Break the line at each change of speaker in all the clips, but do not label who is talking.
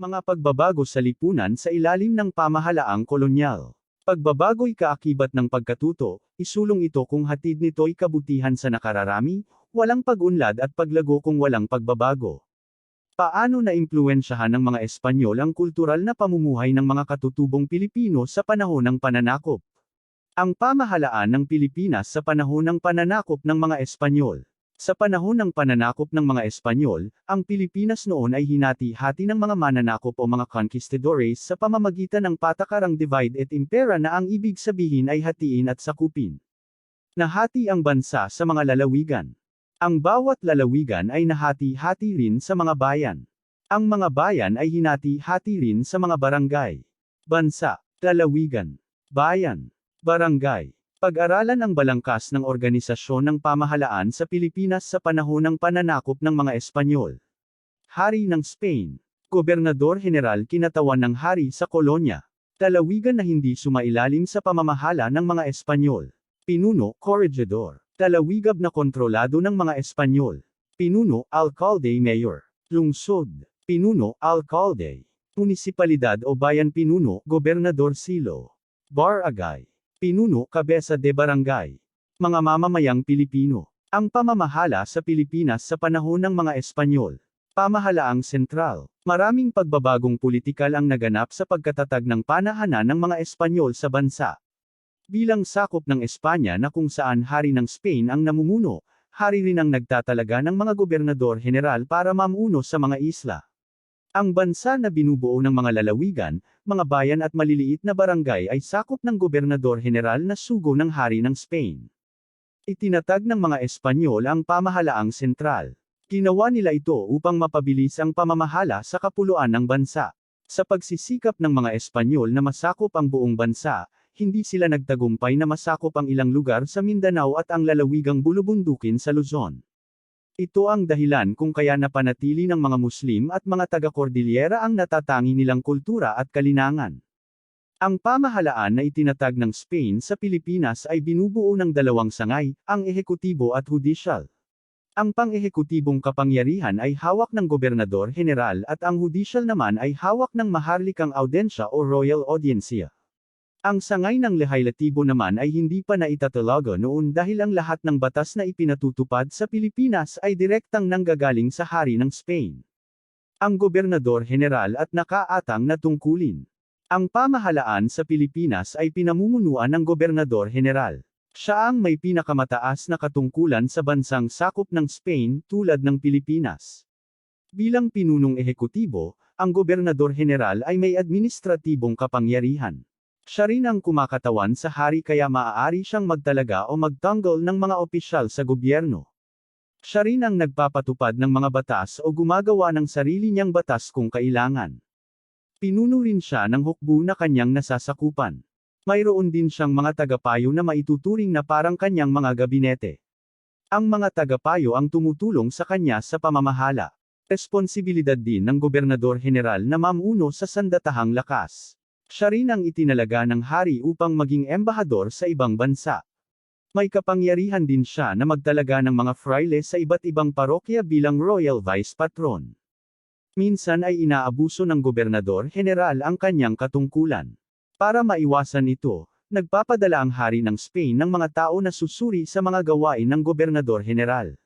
Mga pagbabago sa lipunan sa ilalim ng pamahalaang kolonyal. Pagbabago'y kaakibat ng pagkatuto, isulong ito kung hatid nito'y kabutihan sa nakararami, walang pag-unlad at paglago kung walang pagbabago. Paano naimpluwensyahan ng mga Espanyol ang kultural na pamumuhay ng mga katutubong Pilipino sa panahon ng pananakop? Ang pamahalaan ng Pilipinas sa panahon ng pananakop ng mga Espanyol. Sa panahon ng pananakop ng mga Espanyol, ang Pilipinas noon ay hinati-hati ng mga mananakop o mga conquistadores sa pamamagitan ng patakarang divide et impera na ang ibig sabihin ay hatiin at sakupin. Nahati ang bansa sa mga lalawigan. Ang bawat lalawigan ay nahati-hati rin sa mga bayan. Ang mga bayan ay hinati-hati rin sa mga barangay. Bansa, lalawigan, bayan, barangay. Pag-aralan ang balangkas ng organisasyon ng pamahalaan sa Pilipinas sa panahon ng pananakop ng mga Espanyol. Hari ng Spain. Gobernador General kinatawan ng hari sa kolonya. Lalawigan na hindi sumailalim sa pamamahala ng mga Espanyol. Pinuno, Corregidor. Lalawigab na kontrolado ng mga Espanyol. Pinuno, Alcalde Mayor. Lungsod. Pinuno, Alcalde. Munisipalidad o bayan pinuno, Gobernador Silo. Barangay. Pinuno, Cabeza de Barangay. Mga mamamayang Pilipino. Ang pamamahala sa Pilipinas sa panahon ng mga Espanyol. Pamahalaang sentral. Maraming pagbabagong politikal ang naganap sa pagkatatag ng panahanan ng mga Espanyol sa bansa. Bilang sakop ng Espanya na kung saan hari ng Spain ang namumuno, hari rin ang nagtatalaga ng mga gobernador general para mamuno sa mga isla. Ang bansa na binubuo ng mga lalawigan, mga bayan at maliliit na barangay ay sakop ng gobernador general na sugo ng hari ng Spain. Itinatag ng mga Espanyol ang pamahalaang sentral. Ginawa nila ito upang mapabilis ang pamamahala sa kapuluan ng bansa. Sa pagsisikap ng mga Espanyol na masakop ang buong bansa, hindi sila nagtagumpay na masakop ang ilang lugar sa Mindanao at ang lalawigang bulubundukin sa Luzon. Ito ang dahilan kung kaya napanatili ng mga Muslim at mga taga-Cordillera ang natatangi nilang kultura at kalinangan. Ang pamahalaan na itinatag ng Spain sa Pilipinas ay binubuo ng dalawang sangay, ang ehekutibo at hudisyal. Ang pang-ehekutibong kapangyarihan ay hawak ng gobernador general at ang hudisyal naman ay hawak ng maharlikang audensya o royal audiencia. Ang sangay ng lehislatibo naman ay hindi pa naitatalaga noon dahil ang lahat ng batas na ipinatutupad sa Pilipinas ay direktang nanggagaling sa hari ng Spain. Ang gobernador general at nakaatang na tungkulin. Ang pamahalaan sa Pilipinas ay pinamumunuan ng gobernador general. Siya ang may pinakamataas na katungkulan sa bansang sakop ng Spain tulad ng Pilipinas. Bilang pinunong ehekutibo, ang gobernador general ay may administratibong kapangyarihan. Siya rin ang kumakatawan sa hari kaya maaari siyang magtalaga o magtanggol ng mga opisyal sa gobyerno. Siya rin ang nagpapatupad ng mga batas o gumagawa ng sarili niyang batas kung kailangan. Pinuno rin siya ng hukbo na kanyang nasasakupan. Mayroon din siyang mga tagapayo na maituturing na parang kanyang mga gabinete. Ang mga tagapayo ang tumutulong sa kanya sa pamamahala. Responsibilidad din ng gobernador general na mamuno sa sandatahang lakas. Siya rin ang itinalaga ng hari upang maging embahador sa ibang bansa. May kapangyarihan din siya na magtalaga ng mga fraile sa iba't ibang parokya bilang royal vice patron. Minsan ay inaabuso ng gobernador general ang kanyang katungkulan. Para maiwasan ito, nagpapadala ang hari ng Spain ng mga tao na susuri sa mga gawain ng gobernador general.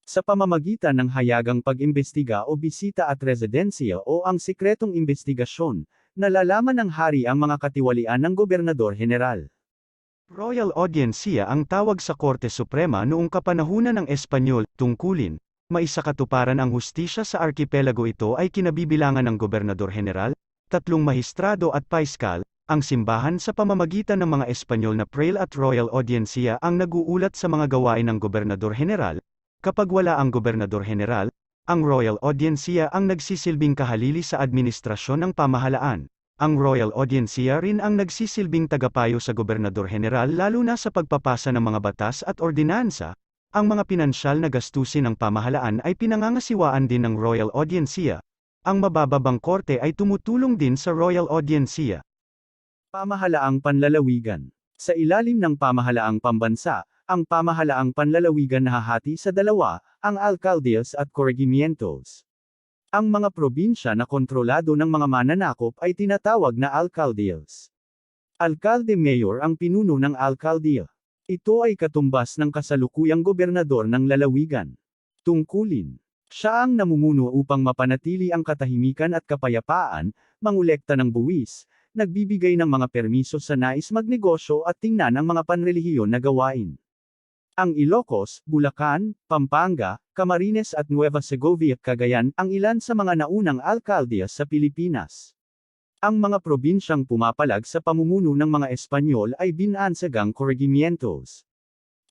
Sa pamamagitan ng hayagang pag-imbestiga o bisita at residensya o ang sikretong investigasyon, nalalaman ng hari ang mga katiwalian ng gobernador general. Royal Audiencia ang tawag sa Korte Suprema noong kapanahunan ng Espanyol, tungkulin, maisakatuparan ang hustisya sa arkipelago ito ay kinabibilangan ng gobernador general, 3 mahistrado at paiskal, ang simbahan sa pamamagitan ng mga Espanyol na praile at Royal Audiencia ang nag-uulat sa mga gawain ng gobernador general. Kapag wala ang gobernador general, ang Royal Audiencia ang nagsisilbing kahalili sa administrasyon ng pamahalaan. Ang Royal Audiencia rin ang nagsisilbing tagapayo sa gobernador general lalo na sa pagpapasa ng mga batas at ordinansa. Ang mga pinansyal na gastusin ng pamahalaan ay pinangangasiwaan din ng Royal Audiencia. Ang mabababang korte ay tumutulong din sa Royal Audiencia. Pamahalaang panlalawigan. Sa ilalim ng pamahalaang pambansa, ang pamahalaang panlalawigan nahahati sa dalawa, ang alcaldes at corregimientos. Ang mga probinsya na kontrolado ng mga mananakop ay tinatawag na alcaldes. Alcalde-mayor ang pinuno ng alkaldiya. Ito ay katumbas ng kasalukuyang gobernador ng lalawigan. Tungkulin. Siya ang namumuno upang mapanatili ang katahimikan at kapayapaan, mangolekta ng buwis, nagbibigay ng mga permiso sa nais magnegosyo at tingnan ang mga panrelihiyon na gawain. Ang Ilocos, Bulacan, Pampanga, Camarines at Nueva Segovia, Cagayan, ang ilan sa mga naunang alkaldiya sa Pilipinas. Ang mga probinsyang pumapalag sa pamumuno ng mga Espanyol ay binansagang corregimientos.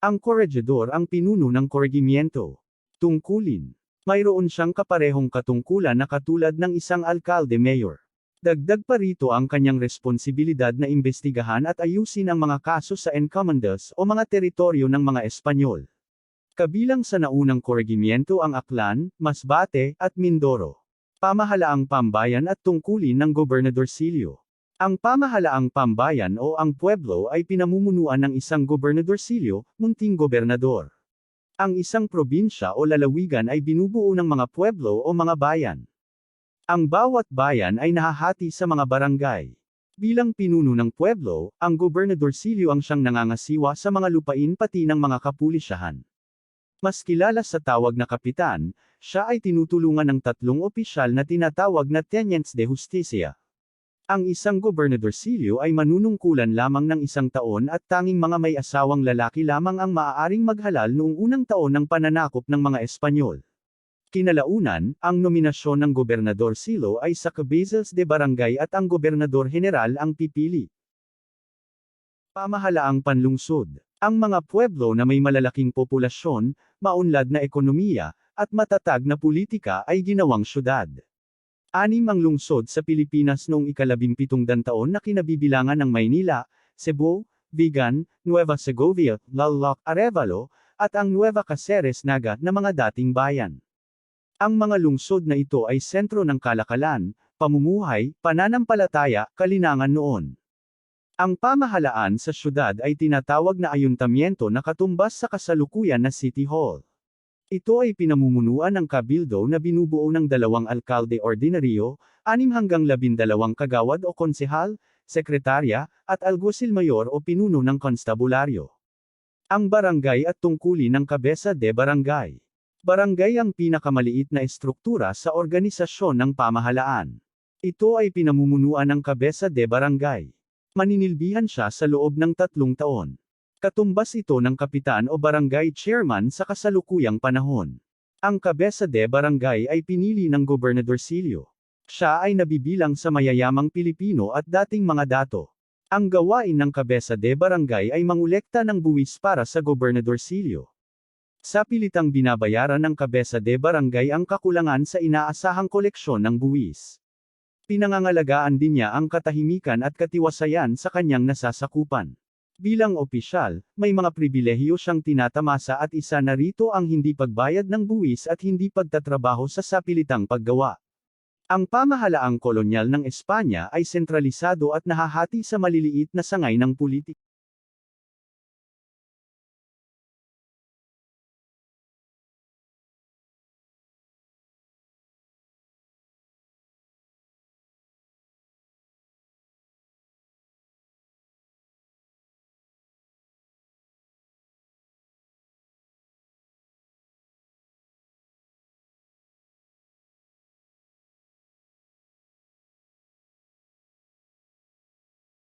Ang corregidor ang pinuno ng corregimiento. Tungkulin. Mayroon siyang kaparehong katungkulan na katulad ng isang alkalde-mayor. Dagdag pa rito ang kanyang responsibilidad na imbestigahan at ayusin ang mga kaso sa encomiendas o mga teritoryo ng mga Espanyol. Kabilang sa naunang corregimiento ang Aklan, Masbate, at Mindoro. Pamahalaang pambayan at tungkulin ng gobernadorsilyo. Ang pamahalaang pambayan o ang pueblo ay pinamumunuan ng isang gobernadorsilyo, munting gobernador. Ang isang probinsya o lalawigan ay binubuo ng mga pueblo o mga bayan. Ang bawat bayan ay nahahati sa mga barangay. Bilang pinuno ng pueblo, ang gobernadorsilyo ang siyang nangangasiwa sa mga lupain pati ng mga kapulisyahan. Mas kilala sa tawag na kapitan, siya ay tinutulungan ng tatlong opisyal na tinatawag na tenientes de justicia. Ang isang gobernadorsilyo ay manunungkulan lamang ng 1 taon at tanging mga may asawang lalaki lamang ang maaaring maghalal noong unang taon ng pananakop ng mga Espanyol. Kinalaunan, ang nominasyon ng gobernadorsilyo ay sa cabezas de barangay at ang gobernador general ang pipili. Pamahalaang panlungsod. Ang mga pueblo na may malalaking populasyon, maunlad na ekonomiya, at matatag na politika ay ginawang syudad. 6 ang lungsod sa Pilipinas noong ika-17 taon na kinabibilangan ng Maynila, Cebu, Vigan, Nueva Segovia, Lalloc, Arevalo, at ang Nueva Caceres Naga na mga dating bayan. Ang mga lungsod na ito ay sentro ng kalakalan, pamumuhay, pananampalataya, kalinangan noon. Ang pamahalaan sa syudad ay tinatawag na ayuntamiento na katumbas sa kasalukuyan na City Hall. Ito ay pinamumunuan ng kabildo na binubuo ng 2 alkalde ordinaryo, 6 hanggang 12 kagawad o konsehal, sekretarya, at alguacil mayor o pinuno ng konstabularyo. Ang barangay at tungkulin ng kabesa de barangay. Barangay ang pinakamaliit na estruktura sa organisasyon ng pamahalaan. Ito ay pinamumunuan ng kabesa de barangay. Maninilbihan siya sa loob ng 3 taon. Katumbas ito ng kapitan o barangay chairman sa kasalukuyang panahon. Ang kabesa de barangay ay pinili ng gobernadorsilyo. Siya ay nabibilang sa mayayamang Pilipino at dating mga dato. Ang gawain ng kabesa de barangay ay mangolekta ng buwis para sa gobernadorsilyo. Sa pilitang binabayaran ng kabesa de barangay ang kakulangan sa inaasahang koleksyon ng buwis. Pinangangalagaan din niya ang katahimikan at katiwasayan sa kanyang nasasakupan. Bilang opisyal, may mga pribilehiyo siyang tinatamasa at isa na rito ang hindi pagbayad ng buwis at hindi pagtatrabaho sa sapilitang paggawa. Ang pamahalaang kolonyal ng Espanya ay sentralisado at nahahati sa maliliit na sangay ng politika.